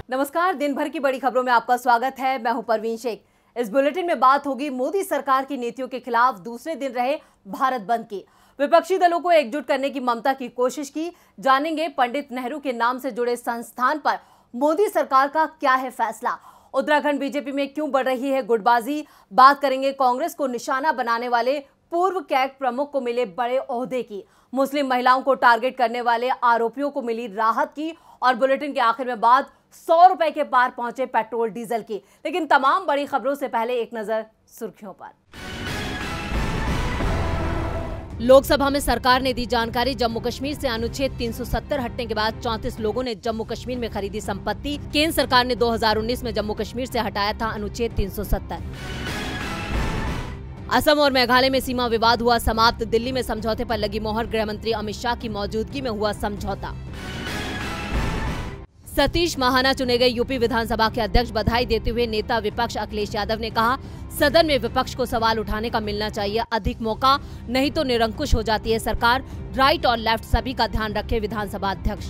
नमस्कार, दिन भर की बड़ी खबरों में आपका स्वागत है। मैं हूं परवीन शेख। इस बुलेटिन में बात होगी मोदी सरकार की नीतियों के खिलाफ दूसरे दिन रहे भारत बंद की। विपक्षी दलों को एकजुट करने की ममता की कोशिश की। जानेंगे पंडित नेहरू के नाम से जुड़े संस्थान पर मोदी सरकार का क्या है फैसला। उत्तराखंड बीजेपी में क्यों बढ़ रही है गुटबाजी। बात करेंगे कांग्रेस को निशाना बनाने वाले पूर्व कैग प्रमुख को मिले बड़े ओहदे की। मुस्लिम महिलाओं को टारगेट करने वाले आरोपियों को मिली राहत की। और बुलेटिन के आखिर में बात 100 रुपए के पार पहुंचे पेट्रोल डीजल की। लेकिन तमाम बड़ी खबरों से पहले एक नजर सुर्खियों पर। लोकसभा में सरकार ने दी जानकारी। जम्मू कश्मीर से अनुच्छेद 370 हटने के बाद 34 लोगों ने जम्मू कश्मीर में खरीदी संपत्ति। केंद्र सरकार ने 2019 में जम्मू कश्मीर से हटाया था अनुच्छेद 370। असम और मेघालय में सीमा विवाद हुआ समाप्त। दिल्ली में समझौते पर लगी मोहर। गृह मंत्री अमित शाह की मौजूदगी में हुआ समझौता। सतीश महाना चुने गए यूपी विधानसभा के अध्यक्ष। बधाई देते हुए नेता विपक्ष अखिलेश यादव ने कहा, सदन में विपक्ष को सवाल उठाने का मिलना चाहिए अधिक मौका, नहीं तो निरंकुश हो जाती है सरकार। राइट और लेफ्ट सभी का ध्यान रखे विधानसभा अध्यक्ष।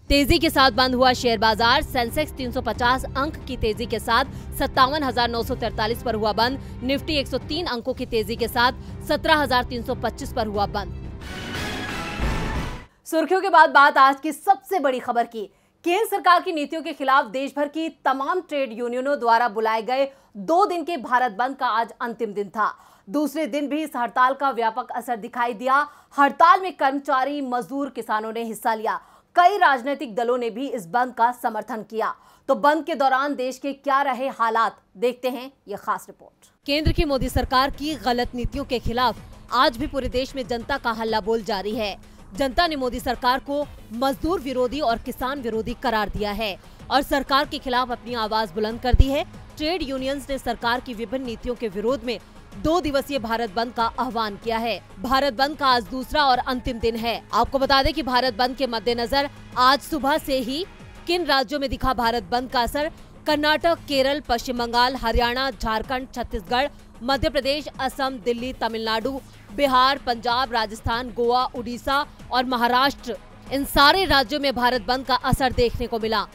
तेजी के साथ बंद हुआ शेयर बाजार। सेंसेक्स 350 अंक की तेजी के साथ 57,943 पर हुआ बंद। निफ्टी 103 अंकों की तेजी के साथ 17,325 पर हुआ बंद। सुर्खियों के बाद बात आज की सबसे बड़ी खबर की। केंद्र सरकार की नीतियों के खिलाफ देश भर की तमाम ट्रेड यूनियनों द्वारा बुलाए गए 2 दिन के भारत बंद का आज अंतिम दिन था। दूसरे दिन भी इस हड़ताल का व्यापक असर दिखाई दिया। हड़ताल में कर्मचारी, मजदूर, किसानों ने हिस्सा लिया। कई राजनीतिक दलों ने भी इस बंद का समर्थन किया। तो बंद के दौरान देश के क्या रहे हालात, देखते हैं ये खास रिपोर्ट। केंद्र की मोदी सरकार की गलत नीतियों के खिलाफ आज भी पूरे देश में जनता का हल्ला बोल जारी है। जनता ने मोदी सरकार को मजदूर विरोधी और किसान विरोधी करार दिया है और सरकार के खिलाफ अपनी आवाज बुलंद कर दी है। ट्रेड यूनियंस ने सरकार की विभिन्न नीतियों के विरोध में 2 दिवसीय भारत बंद का आह्वान किया है। भारत बंद का आज दूसरा और अंतिम दिन है। आपको बता दें कि भारत बंद के मद्देनजर आज सुबह से ही किन राज्यों में दिखा भारत बंद का असर। कर्नाटक, केरल, पश्चिम बंगाल, हरियाणा, झारखंड, छत्तीसगढ़, मध्य प्रदेश, असम, दिल्ली, तमिलनाडु, बिहार, पंजाब, राजस्थान, गोवा, उड़ीसा और महाराष्ट्र, इन सारे राज्यों में भारत बंद का असर देखने को मिला।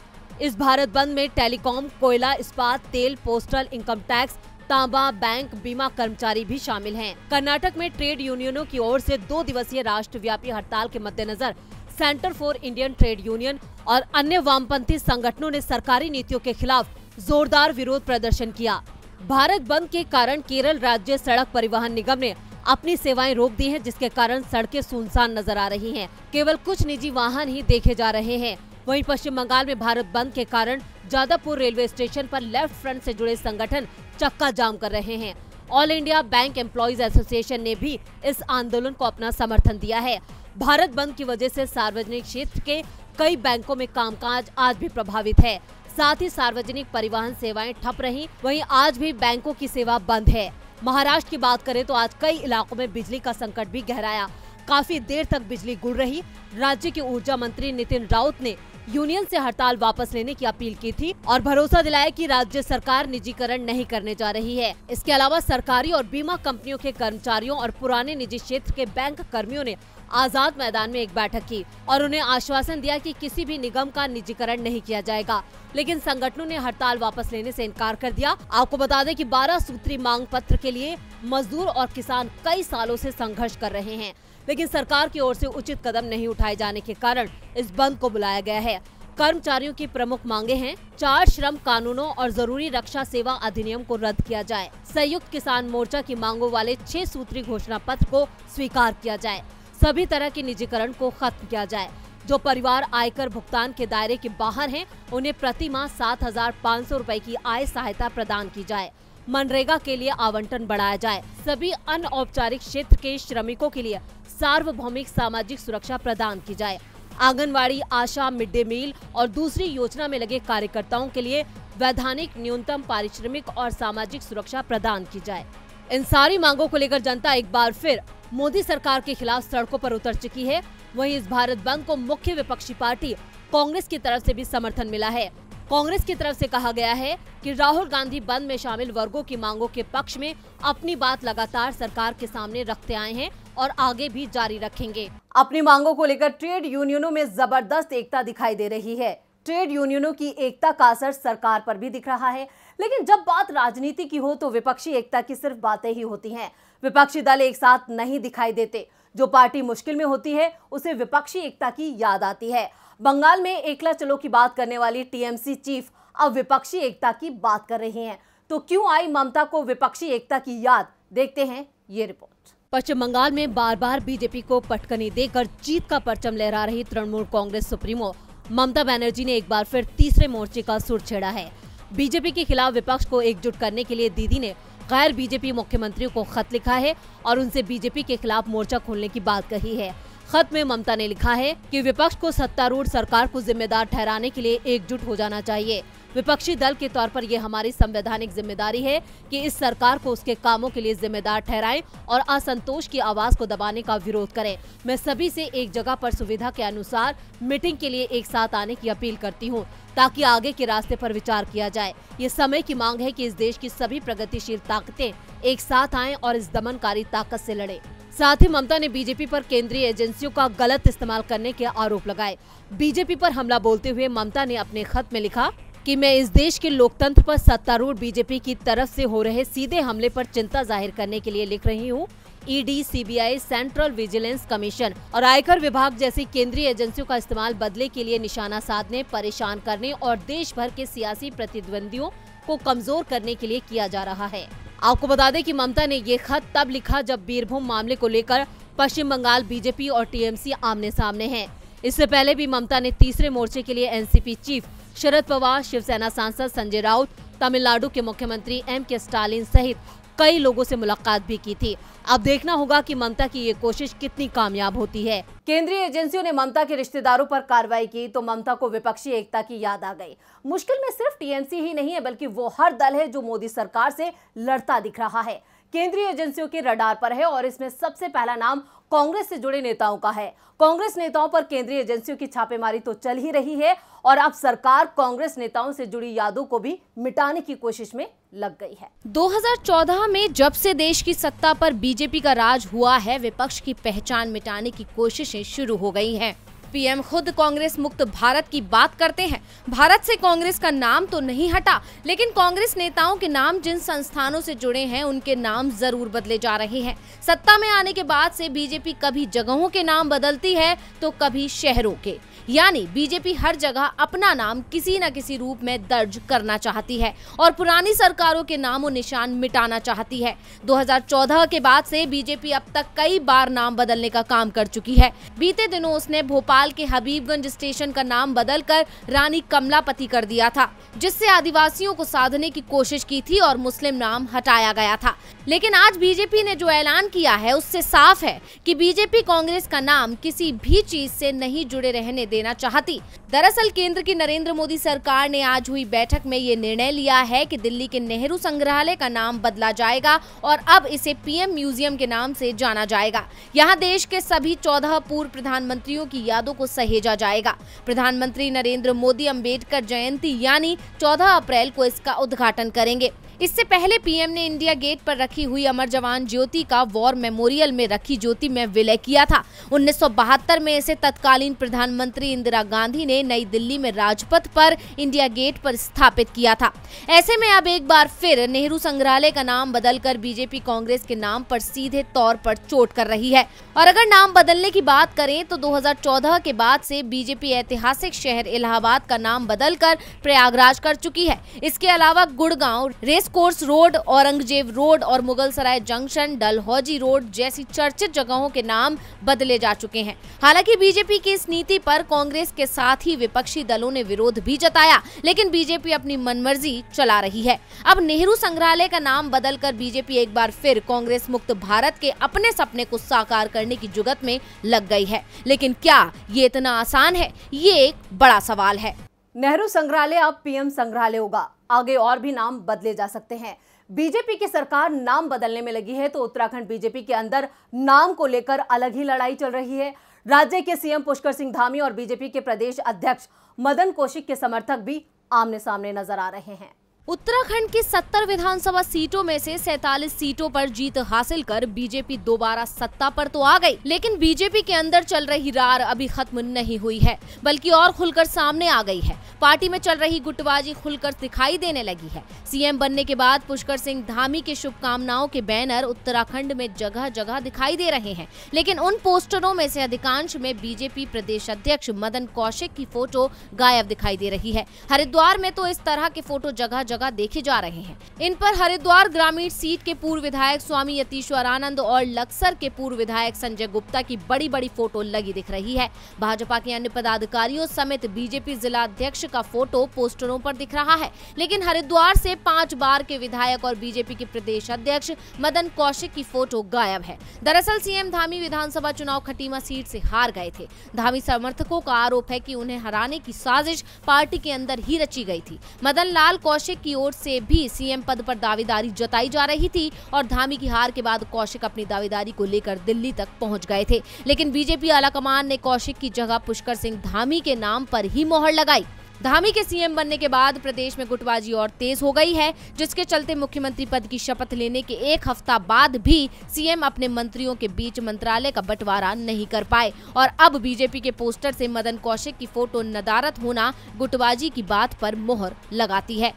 इस भारत बंद में टेलीकॉम, कोयला, इस्पात, तेल, पोस्टल, इनकम टैक्स, तांबा, बैंक, बीमा कर्मचारी भी शामिल हैं। कर्नाटक में ट्रेड यूनियनों की ओर से 2 दिवसीय राष्ट्रव्यापी हड़ताल के मद्देनजर centre for Indian trade union और अन्य वामपंथी संगठनों ने सरकारी नीतियों के खिलाफ जोरदार विरोध प्रदर्शन किया। भारत बंद के कारण केरल राज्य सड़क परिवहन निगम ने अपनी सेवाएं रोक दी हैं, जिसके कारण सड़कें सुनसान नजर आ रही हैं। केवल कुछ निजी वाहन ही देखे जा रहे हैं। वहीं पश्चिम बंगाल में भारत बंद के कारण जादवपुर रेलवे स्टेशन पर लेफ्ट फ्रंट से जुड़े संगठन चक्का जाम कर रहे हैं। All India bank employees association ने भी इस आंदोलन को अपना समर्थन दिया है। भारत बंद की वजह से सार्वजनिक क्षेत्र के कई बैंकों में कामकाज आज भी प्रभावित है। साथ ही सार्वजनिक परिवहन सेवाएं ठप रही। वहीं आज भी बैंकों की सेवा बंद है। महाराष्ट्र की बात करें तो आज कई इलाकों में बिजली का संकट भी गहराया। काफी देर तक बिजली गुल रही। राज्य के ऊर्जा मंत्री नितिन राउत ने यूनियन से हड़ताल वापस लेने की अपील की थी और भरोसा दिलाया कि राज्य सरकार निजीकरण नहीं करने जा रही है। इसके अलावा सरकारी और बीमा कंपनियों के कर्मचारियों और पुराने निजी क्षेत्र के बैंक कर्मियों ने आजाद मैदान में एक बैठक की और उन्हें आश्वासन दिया कि किसी भी निगम का निजीकरण नहीं किया जाएगा। लेकिन संगठनों ने हड़ताल वापस लेने से इनकार कर दिया। आपको बता दें कि 12 सूत्री मांग पत्र के लिए मजदूर और किसान कई सालों से संघर्ष कर रहे हैं, लेकिन सरकार की ओर से उचित कदम नहीं उठाए जाने के कारण इस बंद को बुलाया गया है। कर्मचारियों की प्रमुख मांगे हैं 4 श्रम कानूनों और जरूरी रक्षा सेवा अधिनियम को रद्द किया जाए। संयुक्त किसान मोर्चा की मांगों वाले 6 सूत्री घोषणा पत्र को स्वीकार किया जाए। सभी तरह के निजीकरण को खत्म किया जाए। जो परिवार आयकर भुगतान के दायरे के बाहर हैं, उन्हें प्रति माह 7,500 रुपए की आय सहायता प्रदान की जाए। मनरेगा के लिए आवंटन बढ़ाया जाए। सभी अनौपचारिक क्षेत्र के श्रमिकों के लिए सार्वभौमिक सामाजिक सुरक्षा प्रदान की जाए। आंगनवाड़ी, आशा, मिड डे मील और दूसरी योजना में लगे कार्यकर्ताओं के लिए वैधानिक न्यूनतम पारिश्रमिक और सामाजिक सुरक्षा प्रदान की जाए। इन सारी मांगों को लेकर जनता एक बार फिर मोदी सरकार के खिलाफ सड़कों पर उतर चुकी है। वहीं इस भारत बंद को मुख्य विपक्षी पार्टी कांग्रेस की तरफ से भी समर्थन मिला है। कांग्रेस की तरफ से कहा गया है कि राहुल गांधी बंद में शामिल वर्गों की मांगों के पक्ष में अपनी बात लगातार सरकार के सामने रखते आए हैं और आगे भी जारी रखेंगे। अपनी मांगों को लेकर ट्रेड यूनियनों में जबरदस्त एकता दिखाई दे रही है। ट्रेड यूनियनों की एकता का असर सरकार पर भी दिख रहा है। लेकिन जब बात राजनीति की हो तो विपक्षी एकता की सिर्फ बातें ही होती हैं। विपक्षी दल एक साथ नहीं दिखाई देते। जो पार्टी मुश्किल में होती है उसे विपक्षी एकता की याद आती है। बंगाल में एकला चलो की बात करने वाली टीएमसी चीफ अब विपक्षी एकता की बात कर रही हैं। तो क्यों आई ममता को विपक्षी एकता की याद, देखते हैं ये रिपोर्ट। पश्चिम बंगाल में बार बार बीजेपी को पटकनी देकर जीत का परचम लहरा रही तृणमूल कांग्रेस सुप्रीमो ममता बनर्जी ने एक बार फिर तीसरे मोर्चे का सुर छेड़ा है। बीजेपी के खिलाफ विपक्ष को एकजुट करने के लिए दीदी ने गैर बीजेपी मुख्यमंत्रियों को खत लिखा है और उनसे बीजेपी के खिलाफ मोर्चा खोलने की बात कही है। खत में ममता ने लिखा है कि विपक्ष को सत्तारूढ़ सरकार को जिम्मेदार ठहराने के लिए एकजुट हो जाना चाहिए। विपक्षी दल के तौर पर यह हमारी संवैधानिक जिम्मेदारी है कि इस सरकार को उसके कामों के लिए जिम्मेदार ठहराएं और असंतोष की आवाज को दबाने का विरोध करें। मैं सभी से एक जगह पर सुविधा के अनुसार मीटिंग के लिए एक साथ आने की अपील करती हूं ताकि आगे के रास्ते पर विचार किया जाए। ये समय की मांग है कि इस देश की सभी प्रगतिशील ताकतें एक साथ आएं और इस दमनकारी ताकत से लड़ें। साथ ही ममता ने बीजेपी पर केंद्रीय एजेंसियों का गलत इस्तेमाल करने के आरोप लगाए। बीजेपी पर हमला बोलते हुए ममता ने अपने खत में लिखा कि मैं इस देश के लोकतंत्र पर सत्तारूढ़ बीजेपी की तरफ से हो रहे सीधे हमले पर चिंता जाहिर करने के लिए लिख रही हूँ। ED, CBI, central vigilance commission और आयकर विभाग जैसी केंद्रीय एजेंसियों का इस्तेमाल बदले के लिए निशाना साधने, परेशान करने और देश भर के सियासी प्रतिद्वंदियों को कमजोर करने के लिए किया जा रहा है। आपको बता दें कि ममता ने ये खत तब लिखा जब बीरभूम मामले को लेकर पश्चिम बंगाल बीजेपी और टीएमसी आमने सामने हैं। इससे पहले भी ममता ने तीसरे मोर्चे के लिए एनसीपी चीफ शरद पवार, शिवसेना सांसद संजय राउत, तमिलनाडु के मुख्यमंत्री एमके स्टालिन सहित कई लोगों से मुलाकात भी की थी। अब देखना होगा कि ममता की ये कोशिश कितनी कामयाब होती है। केंद्रीय एजेंसियों ने ममता के रिश्तेदारों पर कार्रवाई की तो ममता को विपक्षी एकता की याद आ गई। मुश्किल में सिर्फ टीएमसी ही नहीं है बल्कि वो हर दल है जो मोदी सरकार से लड़ता दिख रहा है। केंद्रीय एजेंसियों के रडार पर है और इसमें सबसे पहला नाम कांग्रेस से जुड़े नेताओं का है। कांग्रेस नेताओं पर केंद्रीय एजेंसियों की छापेमारी तो चल ही रही है और अब सरकार कांग्रेस नेताओं से जुड़ी यादों को भी मिटाने की कोशिश में लग गई है। 2014 में जब से देश की सत्ता पर बीजेपी का राज हुआ है, विपक्ष की पहचान मिटाने की कोशिशें शुरू हो गई हैं। पीएम खुद कांग्रेस मुक्त भारत की बात करते हैं। भारत से कांग्रेस का नाम तो नहीं हटा, लेकिन कांग्रेस नेताओं के नाम जिन संस्थानों से जुड़े हैं उनके नाम जरूर बदले जा रहे हैं। सत्ता में आने के बाद से बीजेपी कभी जगहों के नाम बदलती है तो कभी शहरों के, यानी बीजेपी हर जगह अपना नाम किसी न किसी रूप में दर्ज करना चाहती है और पुरानी सरकारों के नामों निशान मिटाना चाहती है। 2014 के बाद से बीजेपी अब तक कई बार नाम बदलने का काम कर चुकी है। बीते दिनों उसने भोपाल के हबीबगंज स्टेशन का नाम बदलकर रानी कमलापति कर दिया था, जिससे आदिवासियों को साधने की कोशिश की थी और मुस्लिम नाम हटाया गया था। लेकिन आज बीजेपी ने जो ऐलान किया है उससे साफ है कि बीजेपी कांग्रेस का नाम किसी भी चीज से नहीं जुड़े रहने देना चाहती। दरअसल केंद्र की नरेंद्र मोदी सरकार ने आज हुई बैठक में ये निर्णय लिया है कि दिल्ली के नेहरू संग्रहालय का नाम बदला जाएगा और अब इसे पीएम म्यूजियम के नाम से जाना जाएगा। यहाँ देश के सभी 14 पूर्व प्रधानमंत्रियों की यादों को सहेजा जाएगा। प्रधानमंत्री नरेंद्र मोदी अम्बेडकर जयंती यानी 14 अप्रैल को इसका उद्घाटन करेंगे। इससे पहले पीएम ने इंडिया गेट पर रखी हुई अमर जवान ज्योति का वॉर मेमोरियल में रखी ज्योति में विलय किया था। 1972 में इसे तत्कालीन प्रधानमंत्री इंदिरा गांधी ने नई दिल्ली में राजपथ पर इंडिया गेट पर स्थापित किया था। ऐसे में अब एक बार फिर नेहरू संग्रहालय का नाम बदलकर बीजेपी कांग्रेस के नाम पर सीधे तौर पर चोट कर रही है। और अगर नाम बदलने की बात करें तो 2014 के बाद से बीजेपी ऐतिहासिक शहर इलाहाबाद का नाम बदलकर प्रयागराज कर चुकी है। इसके अलावा Gurgaon, race course road, Aurangzeb road और मुगलसराय जंक्शन, डलहौजी रोड जैसी चर्चित जगहों के नाम बदले जा चुके हैं। हालांकि बीजेपी की इस नीति पर कांग्रेस के साथ ही विपक्षी दलों ने विरोध भी जताया, लेकिन बीजेपी अपनी मनमर्जी चला रही है। अब नेहरू संग्रहालय का नाम बदलकर बीजेपी एक बार फिर कांग्रेस मुक्त भारत के अपने सपने को साकार करने की जुगत में लग गई है। लेकिन क्या ये इतना आसान है? ये एक बड़ा सवाल है। नेहरू संग्रहालय अब पीएम संग्रहालय होगा। आगे और भी नाम बदले जा सकते हैं। बीजेपी की सरकार नाम बदलने में लगी है तो उत्तराखंड बीजेपी के अंदर नाम को लेकर अलग ही लड़ाई चल रही है। राज्य के सीएम पुष्कर सिंह धामी और बीजेपी के प्रदेश अध्यक्ष मदन कौशिक के समर्थक भी आमने सामने नजर आ रहे हैं। उत्तराखंड की 70 विधानसभा सीटों में से 47 सीटों पर जीत हासिल कर बीजेपी दोबारा सत्ता पर तो आ गई, लेकिन बीजेपी के अंदर चल रही रार अभी खत्म नहीं हुई है, बल्कि और खुलकर सामने आ गई है। पार्टी में चल रही गुटबाजी खुलकर दिखाई देने लगी है। सीएम बनने के बाद पुष्कर सिंह धामी के शुभकामनाओं के बैनर उत्तराखंड में जगह जगह दिखाई दे रहे हैं, लेकिन उन पोस्टरों में से अधिकांश में बीजेपी प्रदेश अध्यक्ष मदन कौशिक की फोटो गायब दिखाई दे रही है। हरिद्वार में तो इस तरह के फोटो जगह जगह देखे जा रहे हैं। इन पर हरिद्वार ग्रामीण सीट के पूर्व विधायक स्वामी यतीश्वर आनंद और लक्सर के पूर्व विधायक संजय गुप्ता की बड़ी बड़ी फोटो लगी दिख रही है। भाजपा के अन्य पदाधिकारियों समेत बीजेपी जिला अध्यक्ष का फोटो पोस्टरों पर दिख रहा है, लेकिन हरिद्वार से 5 बार के विधायक और बीजेपी के प्रदेश अध्यक्ष मदन कौशिक की फोटो गायब है। दरअसल सीएम धामी विधानसभा चुनाव खटीमा सीट से हार गए थे। धामी समर्थकों का आरोप है कि उन्हें हराने की साजिश पार्टी के अंदर ही रची गई थी। मदन लाल कौशिक की ओर से भी सीएम पद पर दावेदारी जताई जा रही थी और धामी की हार के बाद कौशिक अपनी दावेदारी को लेकर दिल्ली तक पहुंच गए थे, लेकिन बीजेपी आलाकमान ने कौशिक की जगह पुष्कर सिंह धामी के नाम पर ही मोहर लगाई। धामी के सीएम बनने के बाद प्रदेश में गुटबाजी और तेज हो गई है, जिसके चलते मुख्यमंत्री पद की शपथ लेने के 1 हफ्ता बाद भी सीएम अपने मंत्रियों के बीच मंत्रालय का बंटवारा नहीं कर पाए और अब बीजेपी के पोस्टर से मदन कौशिक की फोटो नदारद होना गुटबाजी की बात पर मोहर लगाती है।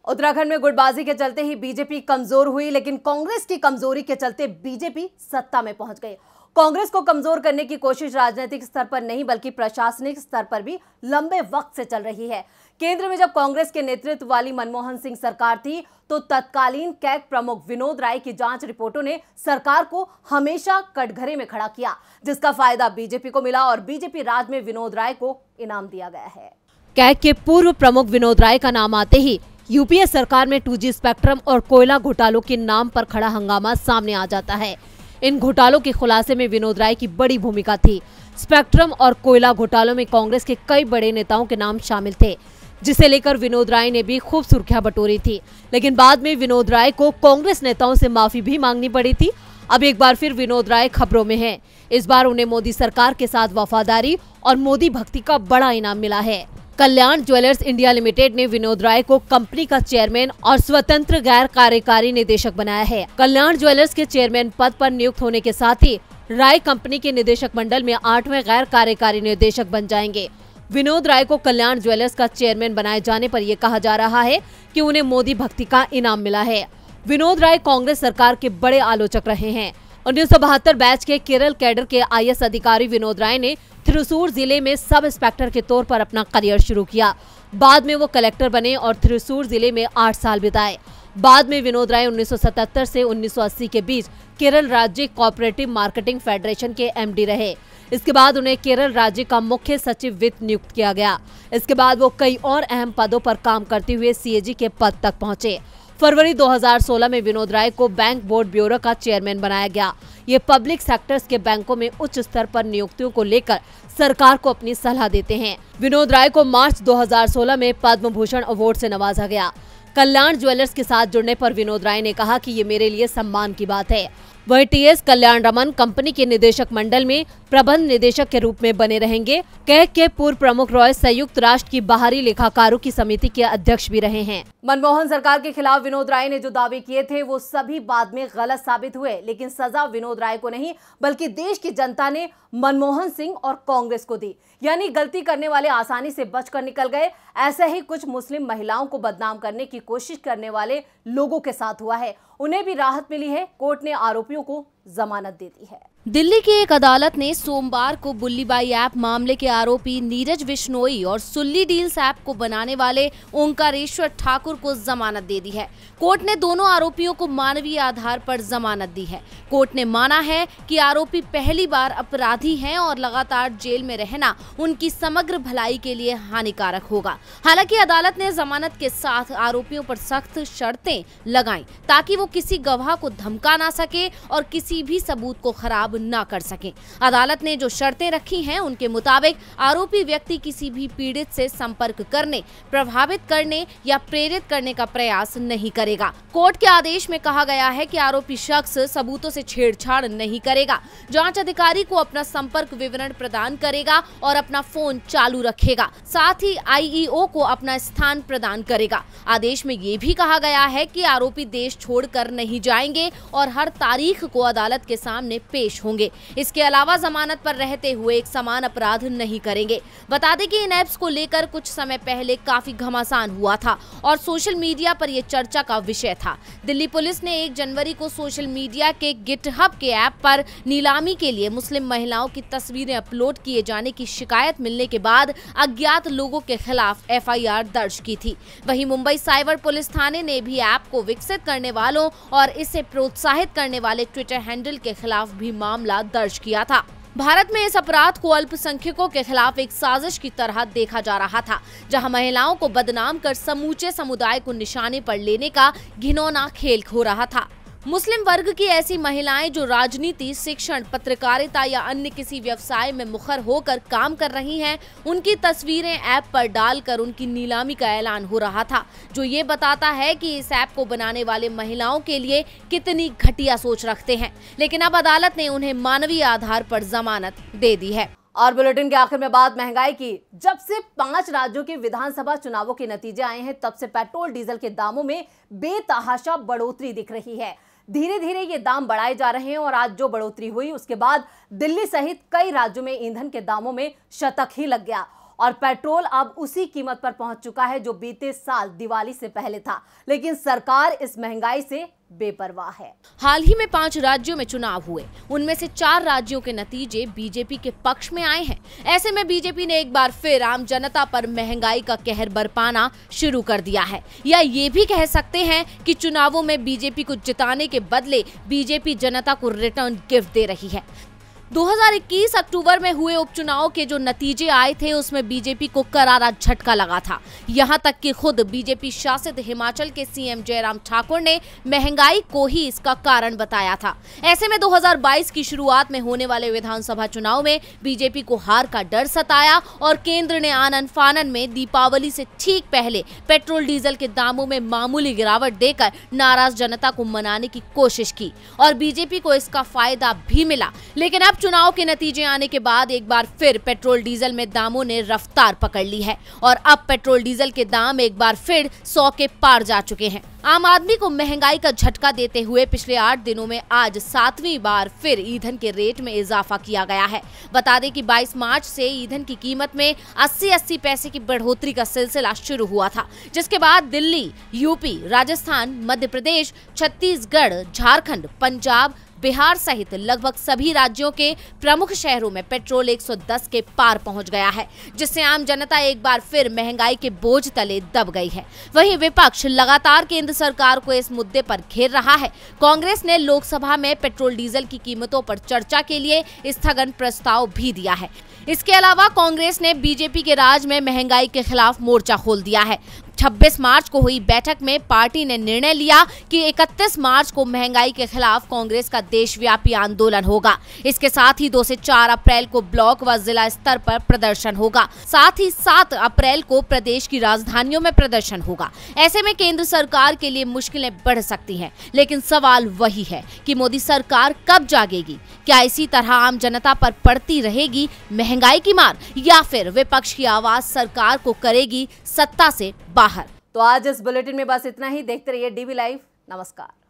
उत्तराखंड में गुटबाजी के चलते ही बीजेपी कमजोर हुई, लेकिन कांग्रेस की कमजोरी के चलते बीजेपी सत्ता में पहुंच गई। कांग्रेस को कमजोर करने की कोशिश राजनीतिक स्तर पर नहीं बल्कि प्रशासनिक स्तर पर भी लंबे वक्त से चल रही है। केंद्र में जब कांग्रेस के नेतृत्व वाली मनमोहन सिंह सरकार थी तो तत्कालीन कैग प्रमुख विनोद राय की जांच रिपोर्टों ने सरकार को हमेशा कटघरे में खड़ा किया, जिसका फायदा बीजेपी को मिला और बीजेपी राज में विनोद राय को इनाम दिया गया है। कैग के पूर्व प्रमुख विनोद राय का नाम आते ही यूपीए सरकार में 2G स्पेक्ट्रम और कोयला घोटालों के नाम पर खड़ा हंगामा सामने आ जाता है। इन घोटालों के खुलासे में विनोद राय की बड़ी भूमिका थी। स्पेक्ट्रम और कोयला घोटालों में कांग्रेस के कई बड़े नेताओं के नाम शामिल थे, जिसे लेकर विनोद राय ने भी खूब सुर्खियां बटोरी थी, लेकिन बाद में विनोद राय को कांग्रेस नेताओं से माफी भी मांगनी पड़ी थी। अब एक बार फिर विनोद राय खबरों में हैं। इस बार उन्हें मोदी सरकार के साथ वफादारी और मोदी भक्ति का बड़ा इनाम मिला है। कल्याण ज्वेलर्स इंडिया लिमिटेड ने विनोद राय को कंपनी का चेयरमैन और स्वतंत्र गैर कार्यकारी निदेशक बनाया है। कल्याण ज्वेलर्स के चेयरमैन पद पर नियुक्त होने के साथ ही राय कंपनी के निदेशक मंडल में 8वें गैर कार्यकारी निदेशक बन जाएंगे। विनोद राय को कल्याण ज्वेलर्स का चेयरमैन बनाए जाने पर यह कहा जा रहा है कि उन्हें मोदी भक्ति का इनाम मिला है। विनोद राय कांग्रेस सरकार के बड़े आलोचक रहे हैं। 1972 बैच के केरल कैडर के IAS अधिकारी विनोद राय ने थ्रिसूर जिले में सब इंस्पेक्टर के तौर पर अपना करियर शुरू किया। बाद में वो कलेक्टर बने और थ्रिसूर जिले में 8 साल बिताए। बाद में विनोद राय 1977 से 1980 के बीच केरल राज्य कोऑपरेटिव मार्केटिंग फेडरेशन के MD रहे। इसके बाद उन्हें केरल राज्य का मुख्य सचिव वित्त नियुक्त किया गया। इसके बाद वो कई और अहम पदों पर काम करते हुए CAG के पद तक पहुंचे। फरवरी 2016 में विनोद राय को बैंक बोर्ड ब्यूरो का चेयरमैन बनाया गया। ये पब्लिक सेक्टर्स के बैंकों में उच्च स्तर पर नियुक्तियों को लेकर सरकार को अपनी सलाह देते हैं। विनोद राय को मार्च 2016 में पद्म भूषण अवार्ड से नवाजा गया। कल्याण ज्वेलर्स के साथ जुड़ने पर विनोद राय ने कहा कि ये मेरे लिए सम्मान की बात है। वह TS कल्याण रमन कंपनी के निदेशक मंडल में प्रबंध निदेशक के रूप में बने रहेंगे। कैग के पूर्व प्रमुख रॉय संयुक्त राष्ट्र की बाहरी लेखाकारों की समिति के अध्यक्ष भी रहे हैं। मनमोहन सरकार के खिलाफ विनोद राय ने जो दावे किए थे वो सभी बाद में गलत साबित हुए, लेकिन सजा विनोद राय को नहीं बल्कि देश की जनता ने मनमोहन सिंह और कांग्रेस को दी। यानी गलती करने वाले आसानी से बचकर निकल गए। ऐसे ही कुछ मुस्लिम महिलाओं को बदनाम करने की कोशिश करने वाले लोगों के साथ हुआ है। उन्हें भी राहत मिली है। कोर्ट ने आरोपियों को जमानत दे दी है। दिल्ली की एक अदालत ने सोमवार को बुल्लीबाई ऐप मामले के आरोपी नीरज बिश्नोई और सुल्ली डील्स ऐप को बनाने वाले ओंकारेश्वर ठाकुर को जमानत दे दी है। कोर्ट ने दोनों आरोपियों को मानवीय आधार पर जमानत दी है। कोर्ट ने माना है कि आरोपी पहली बार अपराधी हैं और लगातार जेल में रहना उनकी समग्र भलाई के लिए हानिकारक होगा। हालांकि अदालत ने जमानत के साथ आरोपियों पर सख्त शर्तें लगाई ताकि वो किसी गवाह को धमका ना सके और किसी भी सबूत को खराब अब न कर सकें। अदालत ने जो शर्तें रखी हैं उनके मुताबिक आरोपी व्यक्ति किसी भी पीड़ित से संपर्क करने, प्रभावित करने या प्रेरित करने का प्रयास नहीं करेगा। कोर्ट के आदेश में कहा गया है कि आरोपी शख्स सबूतों से छेड़छाड़ नहीं करेगा, जांच अधिकारी को अपना संपर्क विवरण प्रदान करेगा और अपना फोन चालू रखेगा, साथ ही आईईओ को अपना स्थान प्रदान करेगा। आदेश में ये भी कहा गया है कि आरोपी देश छोड़कर नहीं जाएंगे और हर तारीख को अदालत के सामने पेश होंगे। इसके अलावा जमानत पर रहते हुए एक समान अपराध नहीं करेंगे। बता दें कि इन ऐप्स को लेकर कुछ समय पहले काफी घमासान हुआ था और सोशल मीडिया पर यह चर्चा का विषय था। दिल्ली पुलिस ने 1 जनवरी को सोशल मीडिया के गिटहब के ऐप पर नीलामी के लिए मुस्लिम महिलाओं की तस्वीरें अपलोड किए जाने की शिकायत मिलने के बाद अज्ञात लोगों के खिलाफ एफआईआर दर्ज की थी। वहीं मुंबई साइबर पुलिस थाने ने भी ऐप को विकसित करने वालों और इसे प्रोत्साहित करने वाले ट्विटर हैंडल के खिलाफ भी मामला दर्ज किया था। भारत में इस अपराध को अल्पसंख्यकों के खिलाफ एक साजिश की तरह देखा जा रहा था, जहां महिलाओं को बदनाम कर समूचे समुदाय को निशाने पर लेने का घिनौना खेल हो रहा था। मुस्लिम वर्ग की ऐसी महिलाएं जो राजनीति, शिक्षण, पत्रकारिता या अन्य किसी व्यवसाय में मुखर होकर काम कर रही हैं, उनकी तस्वीरें ऐप पर डालकर उनकी नीलामी का ऐलान हो रहा था, जो ये बताता है कि इस ऐप को बनाने वाले महिलाओं के लिए कितनी घटिया सोच रखते हैं। लेकिन अब अदालत ने उन्हें मानवीय आधार पर जमानत दे दी है। और बुलेटिन के आखिर में बात महंगाई की। जब से 5 राज्यों के विधानसभा चुनावों के नतीजे आए हैं, तब से पेट्रोल डीजल के दामों में बेतहाशा बढ़ोतरी दिख रही है। धीरे धीरे ये दाम बढ़ाए जा रहे हैं और आज जो बढ़ोतरी हुई उसके बाद दिल्ली सहित कई राज्यों में ईंधन के दामों में शतक ही लग गया और पेट्रोल अब उसी कीमत पर पहुंच चुका है जो बीते साल दिवाली से पहले था। लेकिन सरकार इस महंगाई से बेपरवाह है। हाल ही में 5 राज्यों में चुनाव हुए, उनमें से 4 राज्यों के नतीजे बीजेपी के पक्ष में आए हैं। ऐसे में बीजेपी ने एक बार फिर आम जनता पर महंगाई का कहर बरपाना शुरू कर दिया है, या ये भी कह सकते हैं कि चुनावों में बीजेपी को जिताने के बदले बीजेपी जनता को रिटर्न गिफ्ट दे रही है। 2021 अक्टूबर में हुए उपचुनाव के जो नतीजे आए थे उसमें बीजेपी को करारा झटका लगा था। यहां तक कि खुद बीजेपी शासित हिमाचल के सीएम जयराम ठाकुर ने महंगाई को ही इसका कारण बताया था। ऐसे में 2022 की शुरुआत में होने वाले विधानसभा चुनाव में बीजेपी को हार का डर सताया और केंद्र ने आनन फानन में दीपावली से ठीक पहले पेट्रोल डीजल के दामों में मामूली गिरावट देकर नाराज जनता को मनाने की कोशिश की और बीजेपी को इसका फायदा भी मिला। लेकिन अब चुनाव के नतीजे आने के बाद एक बार फिर पेट्रोल डीजल में दामों ने रफ्तार पकड़ ली है और अब पेट्रोल डीजल के दाम एक बार फिर 100 के पार जा चुके हैं। आम आदमी को महंगाई का झटका देते हुए पिछले 8 दिनों में आज 7वीं बार फिर ईंधन के रेट में इजाफा किया गया है। बता दें कि 22 मार्च से ईंधन की कीमत में 80-80 पैसे की बढ़ोतरी का सिलसिला शुरू हुआ था, जिसके बाद दिल्ली, यूपी, राजस्थान, मध्य प्रदेश, छत्तीसगढ़, झारखंड, पंजाब, बिहार सहित लगभग सभी राज्यों के प्रमुख शहरों में पेट्रोल 110 के पार पहुंच गया है, जिससे आम जनता एक बार फिर महंगाई के बोझ तले दब गई है। वहीं विपक्ष लगातार केंद्र सरकार को इस मुद्दे पर घेर रहा है। कांग्रेस ने लोकसभा में पेट्रोल डीजल की कीमतों पर चर्चा के लिए स्थगन प्रस्ताव भी दिया है। इसके अलावा कांग्रेस ने बीजेपी के राज में महंगाई के खिलाफ मोर्चा खोल दिया है। 26 मार्च को हुई बैठक में पार्टी ने निर्णय लिया कि 31 मार्च को महंगाई के खिलाफ कांग्रेस का देशव्यापी आंदोलन होगा। इसके साथ ही 2 से 4 अप्रैल को ब्लॉक व जिला स्तर पर प्रदर्शन होगा। साथ ही 7 अप्रैल को प्रदेश की राजधानियों में प्रदर्शन होगा। ऐसे में केंद्र सरकार के लिए मुश्किलें बढ़ सकती हैं, लेकिन सवाल वही है कि मोदी सरकार कब जागेगी? क्या इसी तरह आम जनता पर पड़ती रहेगी महंगाई की मार, या फिर विपक्ष की आवाज सरकार को करेगी सत्ता से बाहर? तो आज इस बुलेटिन में बस इतना ही। देखते रहिए डीवी लाइव। नमस्कार।